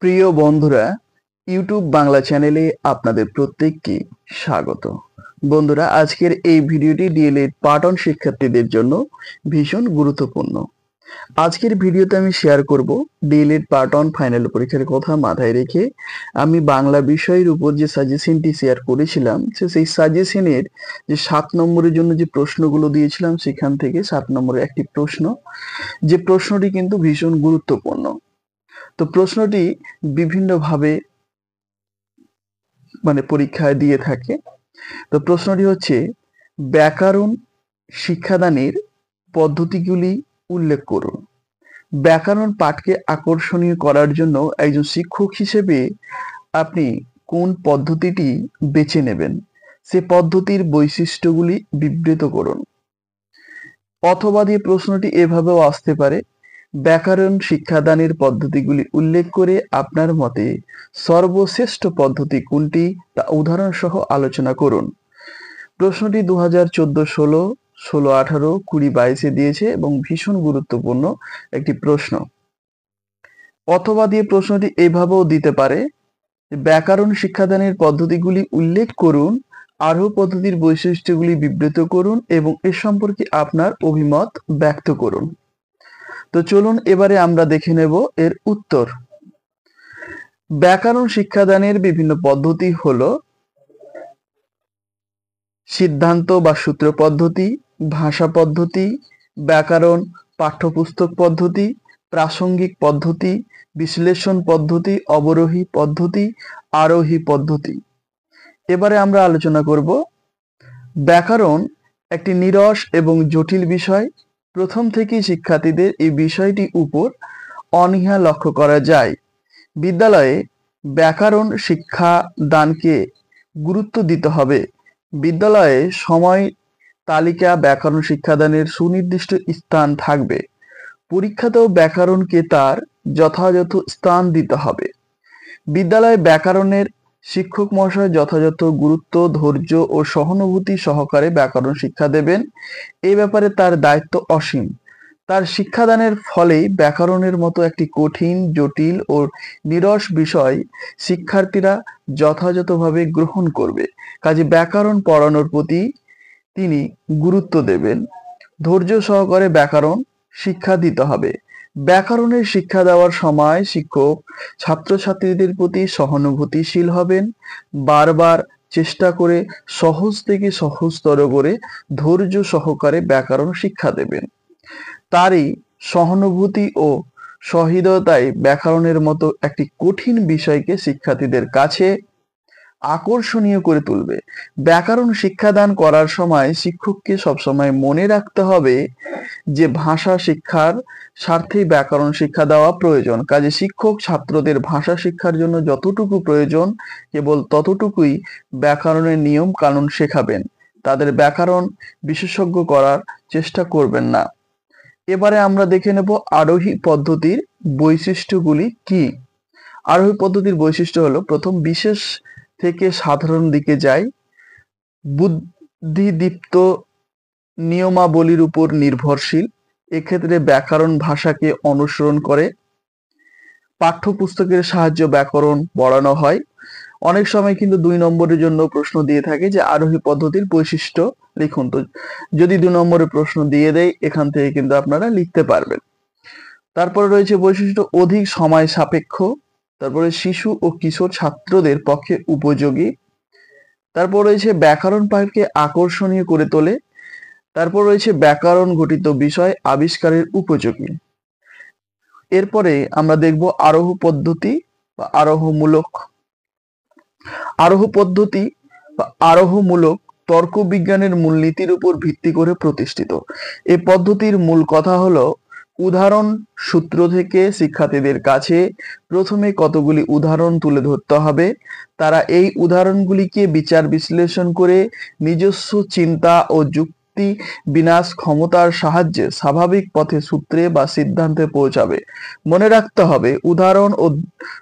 প্রিয় বন্ধুরা, ইউটিউব বাংলা চ্যানেলে আপনাদের প্রত্যেককে স্বাগত। বন্ধুরা, আজকের এই ভিডিওটি ডিএলএড পার্ট 1 শিক্ষার্থীদের জন্য ভীষণ গুরুত্বপূর্ণ। আজকের ভিডিওতে আমি শেয়ার করব ডিএলএড পার্ট 1 ফাইনাল পরীক্ষার কথা মাথায় রেখে আমি বাংলা বিষয়ের উপর যে সাজেশনটি শেয়ার করেছিলাম, সেই সাজেশনের যে 7 নম্বরের জন্য যে প্রশ্নগুলো দিয়েছিলাম সেখান থেকে 7 নম্বরের একটি প্রশ্ন, যে প্রশ্নটি কিন্তু ভীষণ গুরুত্বপূর্ণ। তো প্রশ্নটি বিভিন্নভাবে পরীক্ষায় দিয়ে থাকে। তো প্রশ্নটি হচ্ছে, ব্যাকরণ শিক্ষাদানের পদ্ধতিগুলি উল্লেখ করুন। ব্যাকরণ পাঠকে আকর্ষণীয় করার জন্য একজন শিক্ষক হিসেবে আপনি কোন পদ্ধতিটি বেছে নেবেন? সে পদ্ধতির বৈশিষ্ট্যগুলি বিবৃত করুন। অথবা দিয়ে প্রশ্নটি এভাবেও আসতে পারে, ব্যাকরণ শিক্ষাদানের পদ্ধতিগুলি উল্লেখ করে আপনার মতে সর্বশ্রেষ্ঠ পদ্ধতি কোনটি তা উদাহরণ সহ আলোচনা করুন। প্রশ্নটি 2014-16, 16-18, 20-22 দিয়েছে এবং ভীষণ গুরুত্বপূর্ণ একটি প্রশ্ন। অথবা দিয়ে প্রশ্নটি এভাবেও দিতে পারে, ব্যাকরণ শিক্ষাদানের পদ্ধতিগুলি উল্লেখ করুন, আরোহ পদ্ধতির বৈশিষ্ট্যগুলি বিবৃত করুন এবং এ সম্পর্কে আপনার অভিমত ব্যক্ত করুন। তো চলুন এবারে আমরা দেখে নেব এর উত্তর। ব্যাকরণ শিক্ষাদানের বিভিন্ন পদ্ধতি হলো সিদ্ধান্ত বা সূত্র পদ্ধতি, ভাষা পদ্ধতি, ব্যাকরণ পাঠ্যপুস্তক পদ্ধতি, প্রাসঙ্গিক পদ্ধতি, বিশ্লেষণ পদ্ধতি, অবরোহী পদ্ধতি, আরোহী পদ্ধতি। এবারে আমরা আলোচনা করব ব্যাকরণ একটি নিরস এবং জটিল বিষয়। প্রথম থেকেই শিক্ষার্থীদের এই বিষয়টি উপর অনীহা লক্ষ্য করা যায়। বিদ্যালয়ে ব্যাকরণ শিক্ষা দানকে গুরুত্ব দিতে হবে। বিদ্যালয়ে সময় তালিকা ব্যাকরণ শিক্ষাদানের সুনির্দিষ্ট স্থান থাকবে। পরীক্ষাতেও ব্যাকরণকে তার যথাযথ স্থান দিতে হবে। বিদ্যালয়ে ব্যাকরণের শিক্ষক মহাশয় যথাযথ গুরুত্ব, ধৈর্য ও সহানুভূতি সহকারে ব্যাকরণ শিক্ষা দেবেন। এই ব্যাপারে তার দায়িত্ব অসীম। তার শিক্ষাদানের ফলেই ব্যাকরণের মতো একটি কঠিন, জটিল ও নিরস বিষয় শিক্ষার্থীরা যথাযথভাবে গ্রহণ করবে। কাজে ব্যাকরণ পড়ানোর প্রতি তিনি গুরুত্ব দেবেন। ধৈর্য সহকারে ব্যাকরণ শিক্ষা দিতে হবে। ব্যাকরণের শিক্ষা দেওয়ার সময় শিক্ষক ছাত্রছাত্রীদের প্রতি সহানুভূতিশীল হবেন। বারবার চেষ্টা করে সহজ থেকে সহজতর করে ধৈর্য সহকারে ব্যাকরণ শিক্ষা দেবেন। তারই সহানুভূতি ও সহৃদয়তাই ব্যাকরণের মতো একটি কঠিন বিষয়কে শিক্ষার্থীদের কাছে আকর্ষণীয় করে তুলবে। ব্যাকরণ শিক্ষাদান করার সময় শিক্ষককে সবসময় মনে রাখতে হবে যে ভাষা শিক্ষার স্বার্থেই ব্যাকরণ শিক্ষা দেওয়া প্রয়োজন। কাজে শিক্ষক ছাত্রদের ভাষা শিক্ষার জন্য যতটুকু প্রয়োজন কেবল ততটুকুই ব্যাকরণের নিয়ম কানুন শেখাবেন। তাদের ব্যাকরণ বিশেষজ্ঞ করার চেষ্টা করবেন না। এবারে আমরা দেখে নেব আরোহী পদ্ধতির বৈশিষ্ট্যগুলি কি। আরোহী পদ্ধতির বৈশিষ্ট্য হলো, প্রথম বিশেষ থেকে সাধারণ দিকে যায়, বুদ্ধিদীপ্ত নিয়মাবলীর উপর নির্ভরশীল, এক্ষেত্রে ব্যাকরণ ভাষাকে অনুসরণ করে, পাঠ্যপুস্তকের সাহায্যে ব্যাকরণ পড়ানো হয়। অনেক সময় কিন্তু 2 নম্বরের জন্য প্রশ্ন দিয়ে থাকে যে আরোহী পদ্ধতির বৈশিষ্ট্য লিখুন। তো যদি 2 নম্বরের প্রশ্ন দিয়ে দেয়, এখান থেকে কিন্তু আপনারা লিখতে পারবেন। তারপরে রয়েছে বৈশিষ্ট্য অধিক সময় সাপেক্ষ, তারপরে শিশু ও কিশোর ছাত্রদের পক্ষে উপযোগী, তারপর রয়েছে ব্যাকরণ পাঠকে আকর্ষণীয় করে তোলে, তারপর রয়েছে ব্যাকরণ ঘটিত বিষয় আবিষ্কারের উপযোগী। এরপরে আমরা দেখব আরোহ পদ্ধতি বা আরোহমূলক। আরোহ পদ্ধতি বা আরোহমূলক তর্ক বিজ্ঞানের মূলনীতির উপর ভিত্তি করে প্রতিষ্ঠিত। এই পদ্ধতির মূল কথা হলো, উদাহরণ সূত্র থেকে শিক্ষার্থীদের কাছে প্রথমে কতগুলি উদাহরণ তুলে ধরতে হবে। তারা এই উদাহরণগুলিকে বিচার বিশ্লেষণ করে নিজস্ব চিন্তা ও যুক্তি বিন্যাস ক্ষমতার সাহায্যে স্বাভাবিক পথে সূত্রে বা সিদ্ধান্তে পৌঁছাবে। মনে রাখতে হবে, উদাহরণ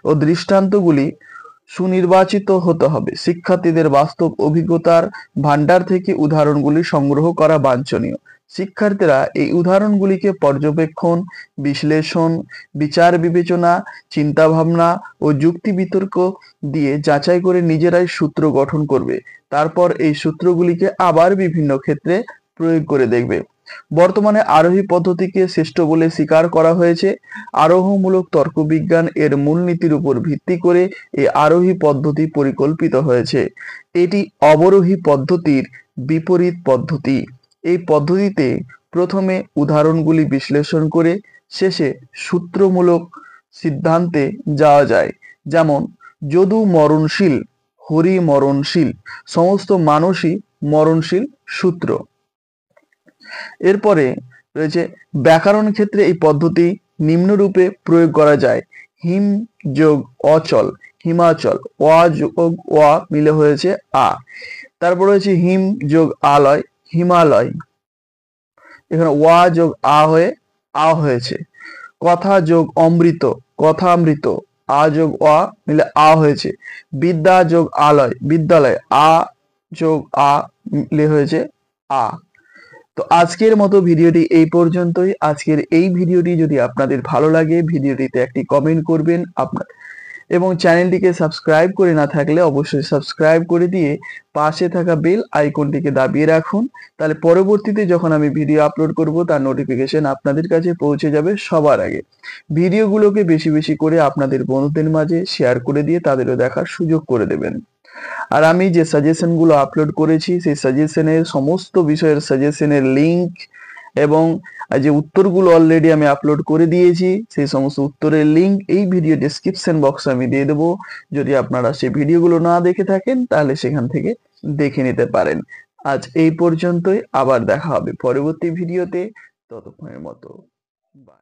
ও দৃষ্টান্তগুলি সুনির্বাচিত হতে হবে। শিক্ষার্থীদের বাস্তব অভিজ্ঞতার ভান্ডার থেকে উদাহরণগুলি সংগ্রহ করা বাঞ্ছনীয়। শিক্ষার্থীরা এই উদাহরণগুলিকে পর্যবেক্ষণ, বিশ্লেষণ, বিচার বিবেচনা, চিন্তা ভাবনা ও যুক্তি বিতর্ক দিয়ে যাচাই করে নিজেরাই সূত্র গঠন করবে। তারপর এই সূত্রগুলিকে আবার বিভিন্ন ক্ষেত্রে প্রয়োগ করে দেখবে। বর্তমানে আরোহী পদ্ধতিকে শ্রেষ্ঠ বলে স্বীকার করা হয়েছে। আরোহমূলক তর্কবিজ্ঞান এর মূলনীতির উপর ভিত্তি করে এই আরোহী পদ্ধতি পরিকল্পিত হয়েছে। এটি অবরোহী পদ্ধতির বিপরীত পদ্ধতি। এই পদ্ধতিতে প্রথমে উদাহরণগুলি বিশ্লেষণ করে শেষে সূত্রমূলক সিদ্ধান্তে যাওয়া যায়। যেমন যদু মরণশীল, হরি মরণশীল, সমস্ত মানুষই মরণশীল সূত্র। এরপরে রয়েছে ব্যাকরণ ক্ষেত্রে এই পদ্ধতি নিম্নরূপে প্রয়োগ করা যায়। হিম যোগ অচল, হিমাচল, অ যোগ অ মিলে হয়েছে আ। তারপর রয়েছে হিম যোগ আলয়, হিমালয়, এখানে ওয়া যোগ আ হয়ে আ হয়েছে। কথা যোগ অমৃত, কথামৃত, আ যোগ অ মিলে আ হয়েছে। বিদ্যা যোগ আলয়, বিদ্যালয়, আ যোগ আ মিলে হয়েছে আ। তো আজকের মতো ভিডিওটি এই পর্যন্তই। আজকের এই ভিডিওটি যদি আপনাদের ভালো লাগে, ভিডিওটিতে একটি কমেন্ট করবেন আপনার, এবং চ্যানেলটিকে সাবস্ক্রাইব করে না থাকলে অবশ্যই সাবস্ক্রাইব করে দিয়ে পাশে থাকা বেল আইকনটিকে দাবিয়ে রাখুন। তাহলে পরবর্তীতে যখন আমি ভিডিও আপলোড করব তার নোটিফিকেশন আপনাদের কাছে পৌঁছে যাবে সবার আগে। ভিডিওগুলোকে বেশি বেশি করে আপনাদের বন্ধুদের মাঝে শেয়ার করে দিয়ে তাদেরও দেখার সুযোগ করে দেবেন। আর আমি যে সাজেশনগুলো আপলোড করেছি সেই সাজেশনের সমস্ত বিষয়ের সাজেশনের লিংক এবং যে উত্তরগুলো অলরেডি আমি আপলোড করে দিয়েছি সেই সমস্ত উত্তরের লিংক এই ভিডিও ডেসক্রিপশন বক্সে আমি দিয়ে দেবো। যদি আপনারা সেই ভিডিওগুলো না দেখে থাকেন তাহলে সেখান থেকে দেখে নিতে পারেন। আজ এই পর্যন্তই, আবার দেখা হবে পরবর্তী ভিডিওতে। ততক্ষণের মতো বাই।